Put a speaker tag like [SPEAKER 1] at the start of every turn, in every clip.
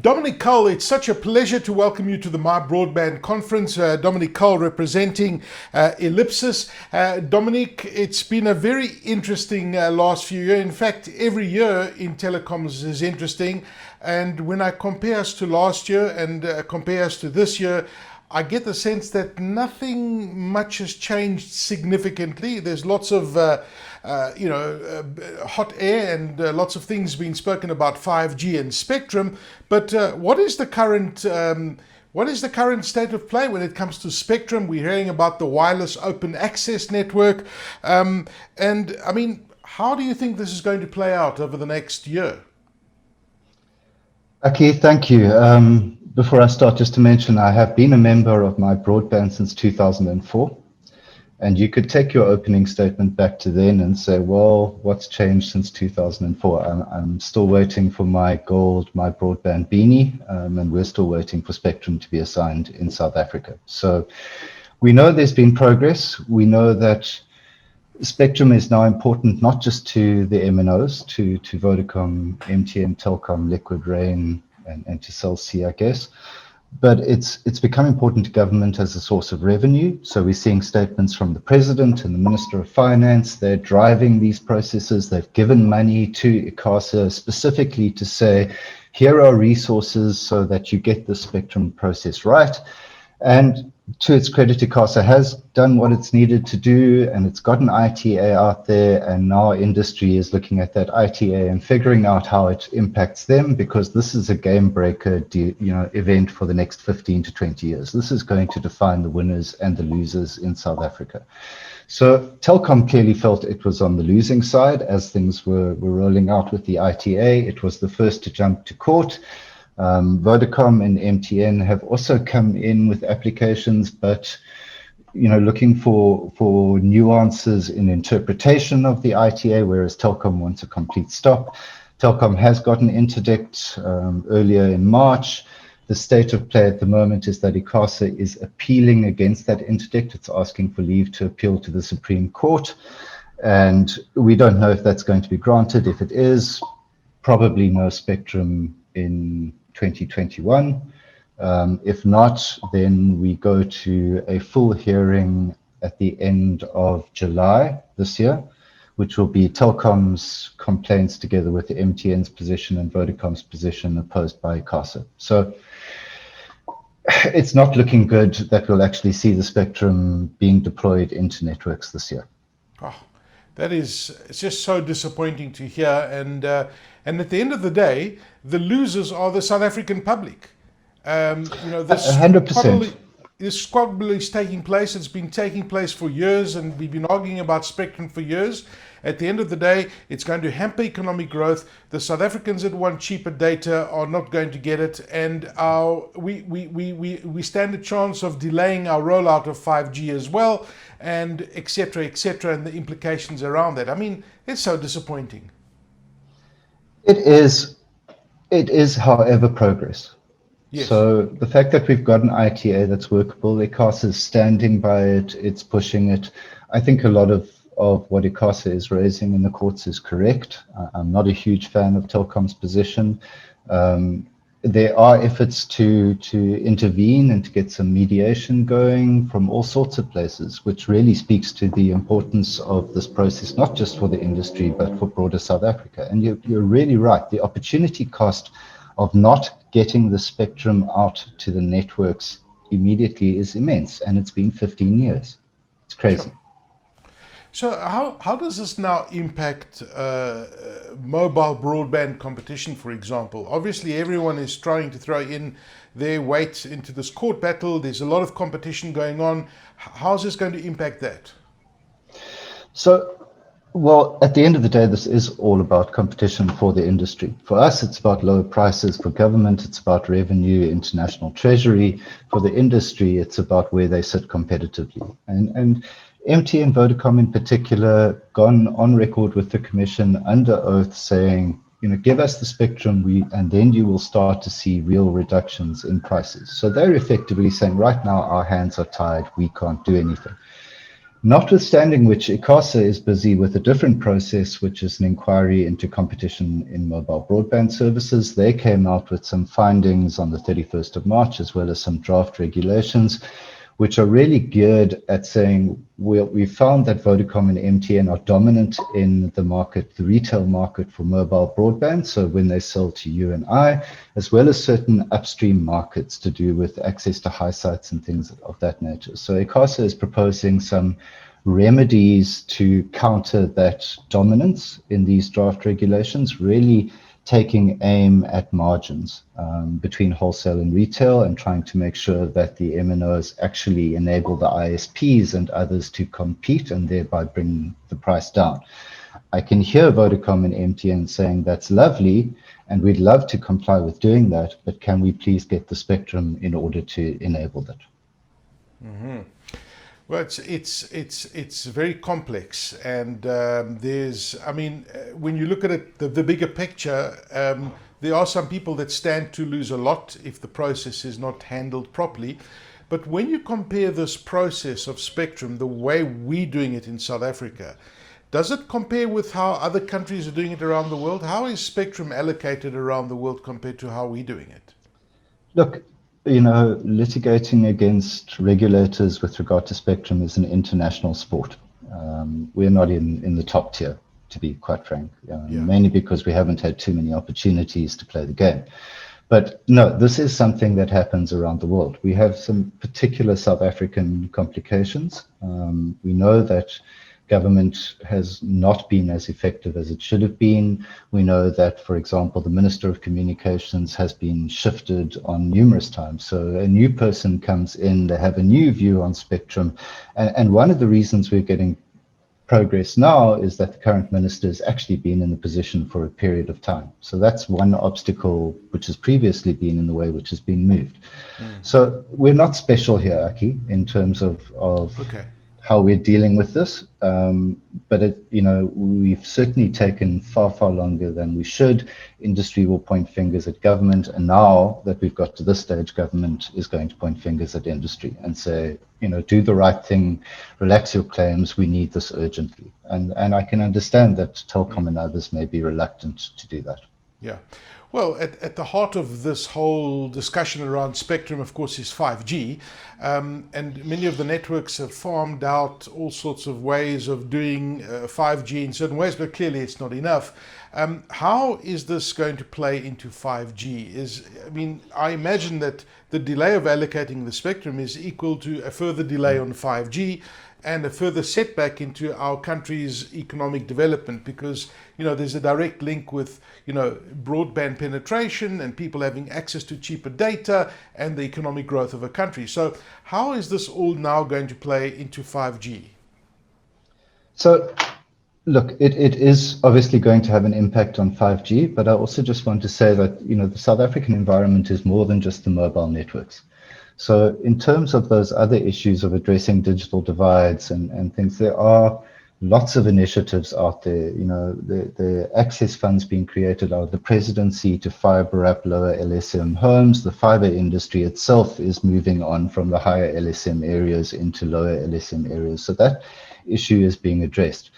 [SPEAKER 1] Dominic Cull, it's such a pleasure to welcome you to the MyBroadband conference. Dominic Cull representing Ellipsis. Dominic, it's been a very interesting last few years. In fact, every year in telecoms is interesting. And when I compare us to last year and compare us to this year, I get the sense that nothing much has changed significantly. There's lots of hot air and lots of things being spoken about 5G and spectrum. But what is the current state of play when it comes to spectrum? We're hearing about the wireless open access network, and I mean, how do you think this is going to play out over the next year?
[SPEAKER 2] Okay, thank you. Before I start, just to mention, I have been a member of MyBroadband since 2004. And you could take your opening statement back to then and say, well, what's changed since 2004? I'm still waiting for my gold MyBroadband beanie, and we're still waiting for spectrum to be assigned in South Africa. So we know there's been progress. We know that spectrum is now important, not just to the MNOs, to Vodacom, MTN, Telkom, Liquid Rain, and to Cell C, I guess. But it's become important to government as a source of revenue. So we're seeing statements from the President and the Minister of Finance. They're driving these processes. They've given money to ICASA specifically to say, here are resources so that you get the spectrum process right. And to its credit, ICASA has done what it's needed to do, and it's got an ITA out there, and now industry is looking at that ITA and figuring out how it impacts them, because this is a game breaker event for the next 15 to 20 years. This is going to define the winners and the losers in South Africa. So Telkom clearly felt it was on the losing side as things were rolling out with the ITA. It was the first to jump to court. Vodacom and MTN have also come in with applications, but looking for nuances in interpretation of the ITA, whereas Telkom wants a complete stop. Telkom has got an interdict earlier in March. The state of play at the moment is that ICASA is appealing against that interdict. It's asking for leave to appeal to the Supreme Court, and we don't know if that's going to be granted. If it is, probably no spectrum in 2021. If not, then we go to a full hearing at the end of July this year, which will be Telkom's complaints together with the MTN's position and Vodacom's position opposed by ICASA. So it's not looking good that we'll actually see the spectrum being deployed into networks this year.
[SPEAKER 1] Oh, it's just so disappointing to hear, and at the end of the day, the losers are the South African public. This
[SPEAKER 2] 100%.
[SPEAKER 1] This squabble is taking place. It's been taking place for years, and we've been arguing about spectrum for years. At the end of the day, it's going to hamper economic growth. The South Africans that want cheaper data are not going to get it, and we stand a chance of delaying our rollout of 5G as well, and et cetera, and the implications around that. I mean, it's so disappointing.
[SPEAKER 2] It is, however, progress. Yes. So the fact that we've got an ITA that's workable, ICASA is standing by it, it's pushing it. I think a lot of what ICASA is raising in the courts is correct. I'm not a huge fan of Telkom's position. There are efforts to intervene and to get some mediation going from all sorts of places, which really speaks to the importance of this process, not just for the industry, but for broader South Africa. And you're really right. The opportunity cost of not getting the spectrum out to the networks immediately is immense, and it's been 15 years. It's crazy.
[SPEAKER 1] Sure. So how does this now impact mobile broadband competition, for example? Obviously, everyone is trying to throw in their weight into this court battle. There's a lot of competition going on. How's this going to impact that?
[SPEAKER 2] So, well, at the end of the day, this is all about competition for the industry. For us, it's about lower prices. For government, it's about revenue, international treasury. For the industry, it's about where they sit competitively. And MTN, Vodacom in particular, gone on record with the commission under oath saying, give us the spectrum, and then you will start to see real reductions in prices. So they're effectively saying, right now, our hands are tied, we can't do anything. Notwithstanding which, ICASA is busy with a different process, which is an inquiry into competition in mobile broadband services. They came out with some findings on the 31st of March, as well as some draft regulations, which are really geared at saying we found that Vodacom and MTN are dominant in the market, the retail market for mobile broadband. So when they sell to you and I, as well as certain upstream markets to do with access to high sites and things of that nature. So ICASA is proposing some remedies to counter that dominance in these draft regulations, really taking aim at margins between wholesale and retail, and trying to make sure that the MNOs actually enable the ISPs and others to compete and thereby bring the price down. I can hear Vodacom and MTN saying that's lovely and we'd love to comply with doing that, but can we please get the spectrum in order to enable that?
[SPEAKER 1] Mm-hmm. Well, it's very complex, and when you look at it, the bigger picture, there are some people that stand to lose a lot if the process is not handled properly. But when you compare this process of spectrum, the way we're doing it in South Africa, does it compare with how other countries are doing it around the world? How is spectrum allocated around the world compared to how we're doing it?
[SPEAKER 2] Look, litigating against regulators with regard to spectrum is an international sport. We're not in the top tier, to be quite frank, mainly because we haven't had too many opportunities to play the game. But no, this is something that happens around the world. We have some particular South African complications. We know that government has not been as effective as it should have been. We know that, for example, the Minister of Communications has been shifted on numerous times. So a new person comes in, they have a new view on spectrum. And one of the reasons we're getting progress now is that the current minister has actually been in the position for a period of time. So that's one obstacle which has previously been in the way, which has been moved. So we're not special here, Aki, in terms of how we're dealing with this. But we've certainly taken far, far longer than we should. Industry will point fingers at government. And now that we've got to this stage, government is going to point fingers at industry and say, do the right thing, relax your claims, we need this urgently. And I can understand that Telkom and others may be reluctant to do that.
[SPEAKER 1] Yeah. Well, at the heart of this whole discussion around spectrum, of course, is 5G. And many of the networks have farmed out all sorts of ways of doing 5G in certain ways, but clearly it's not enough. How is this going to play into 5G? I imagine that the delay of allocating the spectrum is equal to a further delay on 5G and a further setback into our country's economic development, because there's a direct link with broadband penetration and people having access to cheaper data and the economic growth of a country. So how is this all now going to play into 5G?
[SPEAKER 2] So look, it is obviously going to have an impact on 5G, but I also just want to say that the South African environment is more than just the mobile networks. So in terms of those other issues of addressing digital divides and things, there are lots of initiatives out there. The access funds being created out of the presidency to fiber up lower LSM homes. The fiber industry itself is moving on from the higher LSM areas into lower LSM areas. So that issue is being addressed.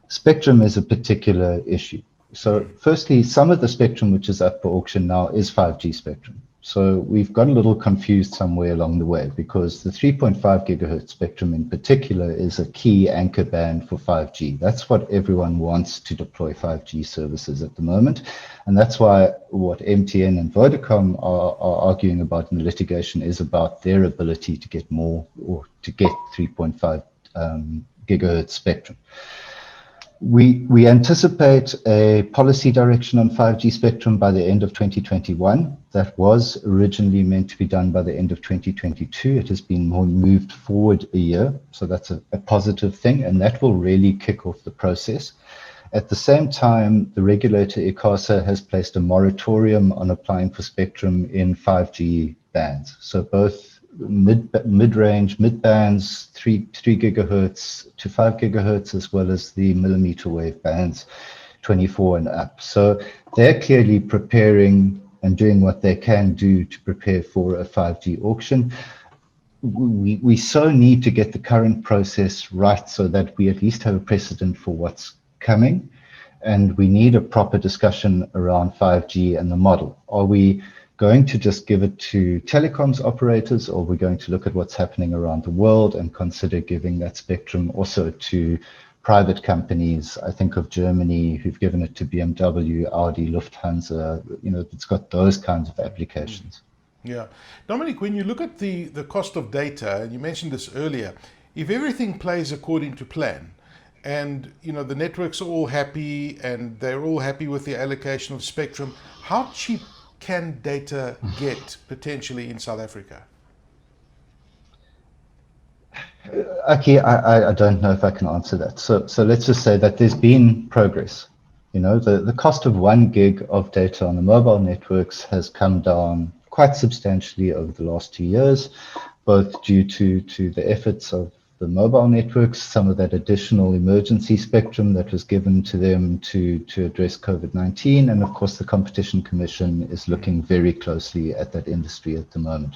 [SPEAKER 2] Spectrum is a particular issue. So firstly, some of the spectrum which is up for auction now is 5G spectrum. So we've got a little confused somewhere along the way, because the 3.5 gigahertz spectrum in particular is a key anchor band for 5G. That's what everyone wants to deploy 5G services at the moment. And that's why what MTN and Vodacom are arguing about in the litigation is about their ability to get more, or to get 3.5 gigahertz spectrum. We anticipate a policy direction on 5G spectrum by the end of 2021. That was originally meant to be done by the end of 2022. It has been moved forward a year. So that's a positive thing, and that will really kick off the process. At the same time, the regulator ICASA has placed a moratorium on applying for spectrum in 5G bands. So both mid-range, mid-bands, 3 gigahertz to 5 gigahertz, as well as the millimeter wave bands, 24 and up. So they're clearly preparing and doing what they can do to prepare for a 5G auction. we so need to get the current process right so that we at least have a precedent for what's coming. And we need a proper discussion around 5G and the model. Are we going to just give it to telecoms operators, or are we going to look at what's happening around the world and consider giving that spectrum also to private companies? I think of Germany, who've given it to BMW, Audi, Lufthansa. It's got those kinds of applications.
[SPEAKER 1] Yeah. Dominic, when you look at the cost of data, and you mentioned this earlier, if everything plays according to plan, and the networks are all happy and they're all happy with the allocation of spectrum, how cheap can data get potentially in South Africa?
[SPEAKER 2] Okay, I don't know if I can answer that. So let's just say that there's been progress. The cost of 1 gig of data on the mobile networks has come down quite substantially over the last 2 years, both due to the efforts of the mobile networks, some of that additional emergency spectrum that was given to them to address COVID-19, and of course the Competition Commission is looking very closely at that industry at the moment.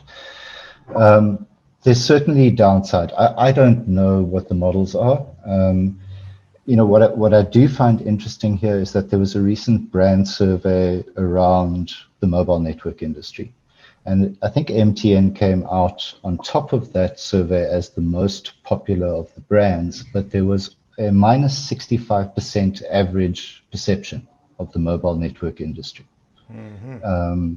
[SPEAKER 2] There's certainly downside. I don't know what the models are. What I do find interesting here is that there was a recent brand survey around the mobile network industry. And I think MTN came out on top of that survey as the most popular of the brands, but there was a minus 65% average perception of the mobile network industry. Mm-hmm.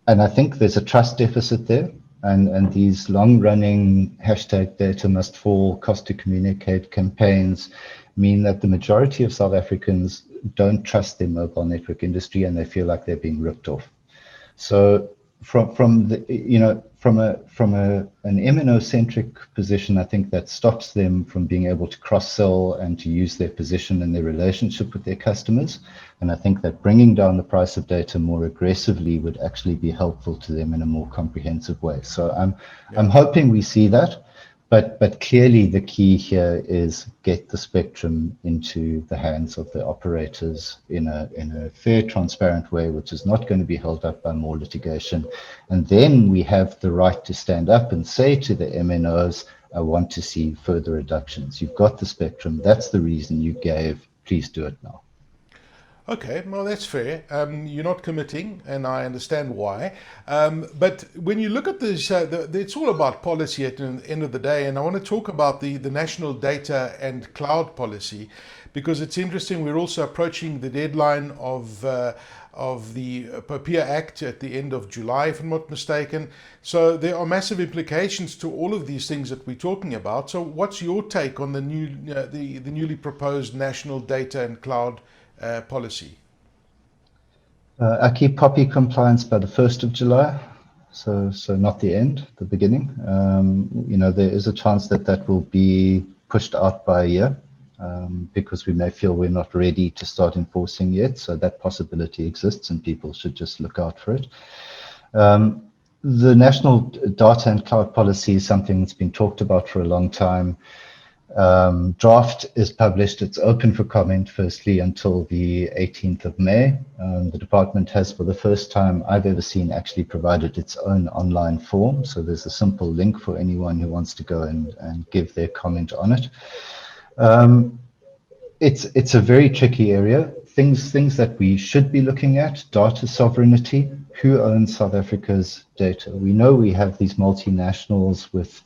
[SPEAKER 2] And I think there's a trust deficit there. And these long-running hashtag data must fall, cost to communicate campaigns mean that the majority of South Africans don't trust their mobile network industry, and they feel like they're being ripped off. So from an MNO-centric position, I think that stops them from being able to cross-sell and to use their position and their relationship with their customers. And I think that bringing down the price of data more aggressively would actually be helpful to them in a more comprehensive way. So I'm hoping we see that. But clearly the key here is get the spectrum into the hands of the operators in a fair, transparent way, which is not going to be held up by more litigation. And then we have the right to stand up and say to the MNOs, I want to see further reductions. You've got the spectrum. That's the reason you gave. Please do it now.
[SPEAKER 1] Okay, well, that's fair. You're not committing, and I understand why. But when you look at this, it's all about policy at the end of the day. And I want to talk about the National Data and Cloud Policy, because it's interesting. We're also approaching the deadline of the POPIA Act at the end of July, if I'm not mistaken. So there are massive implications to all of these things that we're talking about. So what's your take on the newly proposed National Data and Cloud policy?
[SPEAKER 2] I keep POPI compliance by the 1st of July, so not the end, the beginning. There is a chance that will be pushed out by a year because we may feel we're not ready to start enforcing yet. So that possibility exists, and people should just look out for it. The National Data and Cloud Policy is something that's been talked about for a long time. Draft is published. It's open for comment, firstly, until the 18th of May. The department has, for the first time I've ever seen, actually provided its own online form. So there's a simple link for anyone who wants to go and give their comment on it. It's a very tricky area. Things that we should be looking at: data sovereignty. Who owns South Africa's data? We know we have these multinationals with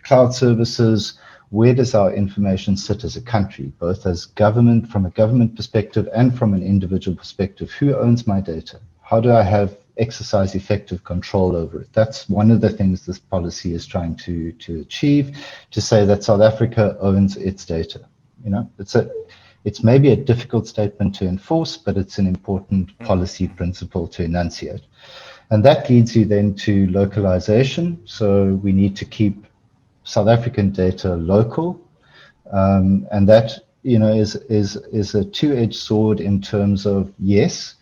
[SPEAKER 2] cloud services. Where does our information sit as a country, both as government, from a government perspective, and from an individual perspective? Who owns my data? How do I exercise effective control over it? That's one of the things this policy is trying to achieve, to say that South Africa owns its data. It's maybe a difficult statement to enforce, but it's an important policy principle to enunciate. And that leads you then to localization. So we need to keep South African data local, and that is a two-edged sword in terms of, yes,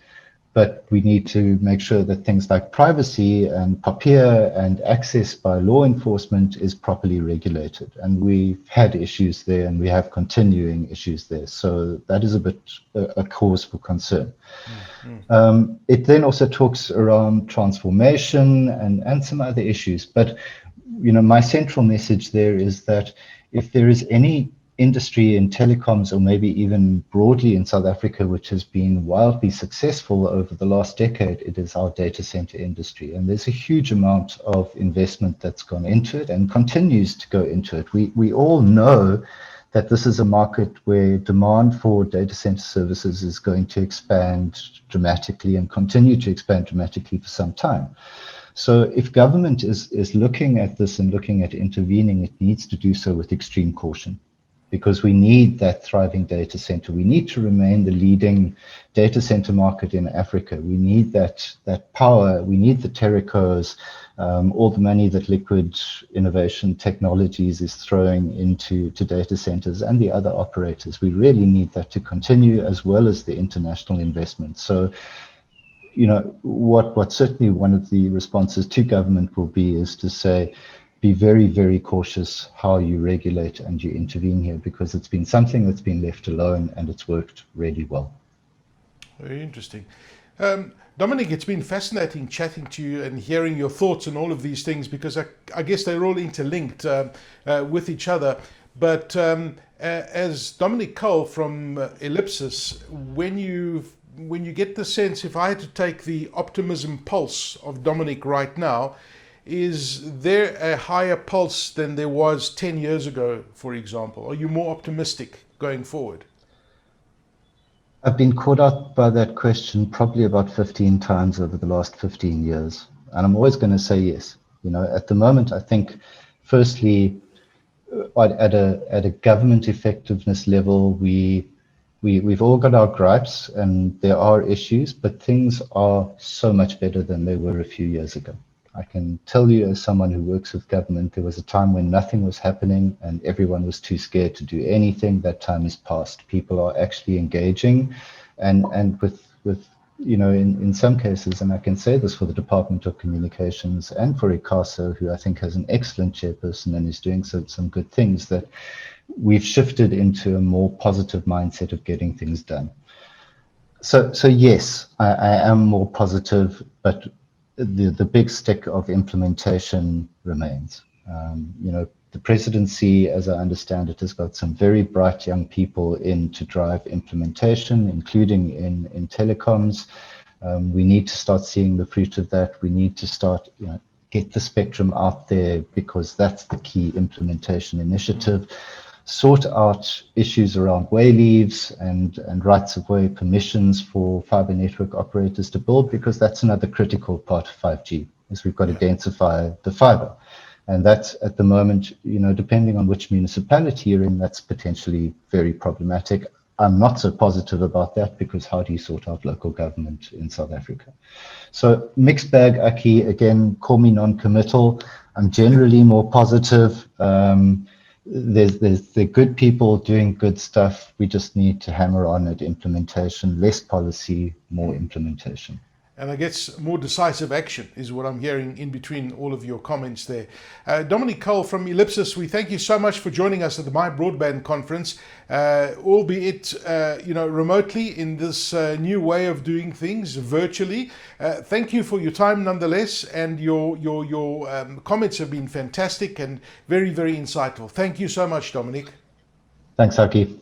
[SPEAKER 2] but we need to make sure that things like privacy and POPIA and access by law enforcement is properly regulated. And we've had issues there, and we have continuing issues there. So that is a bit a cause for concern. It then also talks around transformation and some other issues. But my central message there is that if there is any industry in telecoms, or maybe even broadly in South Africa, which has been wildly successful over the last decade, it is our data center industry. And there's a huge amount of investment that's gone into it and continues to go into it. We all know that this is a market where demand for data center services is going to expand dramatically and continue to expand dramatically for some time. So if government is looking at this and looking at intervening, it needs to do so with extreme caution, because we need that thriving data center. We need to remain the leading data center market in Africa. We need that power. We need the telcos, all the money that Liquid Innovation Technologies is throwing into data centers and the other operators. We really need that to continue, as well as the international investment. So, what certainly one of the responses to government will be is to say, be very, very cautious how you regulate and you intervene here, because it's been something that's been left alone and it's worked really well.
[SPEAKER 1] Very interesting. Dominic, it's been fascinating chatting to you and hearing your thoughts on all of these things, because I guess they're all interlinked with each other. But as Dominic Cull from Ellipsis, when you get the sense, if I had to take the optimism pulse of Dominic right now, is there a higher pulse than there was 10 years ago, for example? Are you more optimistic going forward?
[SPEAKER 2] I've been caught out by that question probably about 15 times over the last 15 years. And I'm always going to say yes. At the moment, I think, firstly, at a government effectiveness level, we've all got our gripes and there are issues, but things are so much better than they were a few years ago. I can tell you, as someone who works with government, there was a time when nothing was happening and everyone was too scared to do anything. That time is past. People are actually engaging, and with in some cases, and I can say this for the Department of Communications and for ICASA, who I think has an excellent chairperson and is doing some good things, that we've shifted into a more positive mindset of getting things done. So yes, I am more positive, but the big stick of implementation remains. The presidency, as I understand it, has got some very bright young people in to drive implementation, including in telecoms. We need to start seeing the fruit of that. We need to start, get the spectrum out there, because that's the key implementation initiative. Sort out issues around way leaves and rights of way permissions for fiber network operators to build, because that's another critical part of 5G, is we've got to densify the fiber. And that's, at the moment, depending on which municipality you're in, that's potentially very problematic. I'm not so positive about that, because how do you sort out local government in South Africa? So mixed bag, Aki. Again, call me non-committal. I'm generally more positive. They're good people doing good stuff. We just need to hammer on at implementation. Less policy, more implementation.
[SPEAKER 1] And I guess more decisive action is what I'm hearing in between all of your comments there. Dominic Cull from Ellipsis, we thank you so much for joining us at the MyBroadband conference, albeit remotely in this new way of doing things virtually. Thank you for your time nonetheless, and your comments have been fantastic and very, very insightful. Thank you so much, Dominic.
[SPEAKER 2] Thanks, Aki.